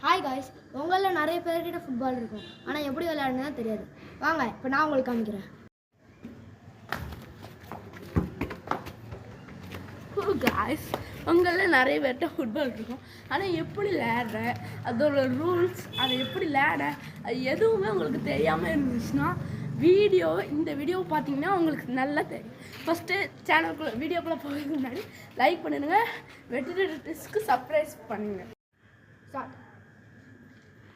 Hi guys, உங்களில் நிறைய பேர்கிட்ட ஃபுட்பால் இருக்கும், ஆனால் எப்படி விளையாடுனா தெரியாது. வாங்க இப்போ நான் உங்களுக்கு காமிக்கிறேன். காய்ஸ், உங்களில் நிறைய பேர்கிட்ட ஃபுட்பால் இருக்கும், ஆனால் எப்படி விளையாடுற, அதோட ரூல்ஸ், அதை எப்படி விளையாட, அது எதுவுமே உங்களுக்கு தெரியாமல் இருந்துச்சுன்னா இந்த வீடியோ பார்த்தீங்கன்னா உங்களுக்கு நல்லா தெரியும். ஃபஸ்ட்டு சேனலுக்குள்ளே வீடியோக்குள்ளே போகிறதுக்கு முன்னாடி லைக் பண்ணிடுங்க, வெற்றிக்கு சப்ஸ்கிரைப் பண்ணுங்க. ஸ்டார்ட்.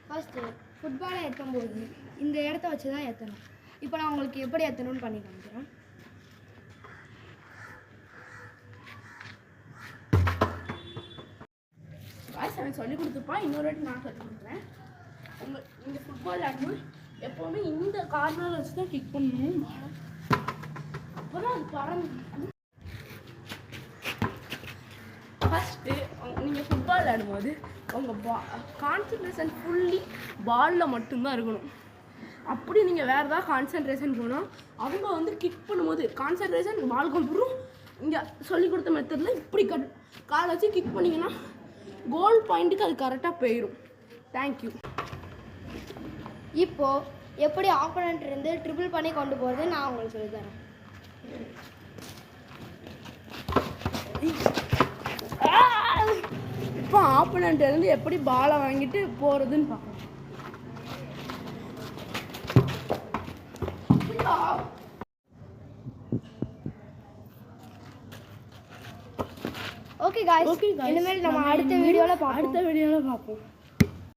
ஃபஸ்ட்டு ஃபுட்பாலை ஏற்றும்போது இந்த இடத்த வச்சு தான் ஏற்றணும். இப்போ நான் உங்களுக்கு எப்படி ஏற்றணும்னு பண்ணி காமிக்கிறேன். எனக்கு சொல்லிக் கொடுத்துருப்பான், இன்னொரு வாட்டி நான் சொல்லிக் கொடுக்குறேன். நீங்கள் ஃபுட்பால் ஆடணும் எப்போவுமே இந்த கார்னர் வச்சு தான் கிக் பண்ணணும். அப்போதான் அது பறந்து. ஃபஸ்ட்டு நீங்கள் ஃபுட்பால் ஆடும்போது உங்கள் கான்சன்ட்ரேஷன் ஃபுல்லி பாலில் மட்டும்தான் இருக்கணும். அப்படி நீங்கள் வேறு ஏதாவது கான்சன்ட்ரேஷன் போனால் அவங்க கிக் பண்ணும்போது கான்சன்ட்ரேஷன் பால் கொண்டுரும். இங்கே சொல்லிக் கொடுத்த மெத்தடில் இப்படி காலை வச்சு கிக் பண்ணிங்கன்னா கோல் பாயிண்ட்டுக்கு அது கரெக்டாக போயிடும். தேங்க்யூ. இப்போது எப்படி ஆப்போனண்ட் இருந்து ட்ரிபிள் பண்ணி கொண்டு போகிறது நான் உங்களுக்கு சொல்லித்தரேன். இப்போ ஆப்போனண்ட் இருந்து எப்படி பாலை வாங்கிட்டு போகிறதுன்னு பார்க்கலாம். ஓகே காய்ஸ், இனிமேல் நம்ம அடுத்த வீடியோவில் பார்ப்போம்.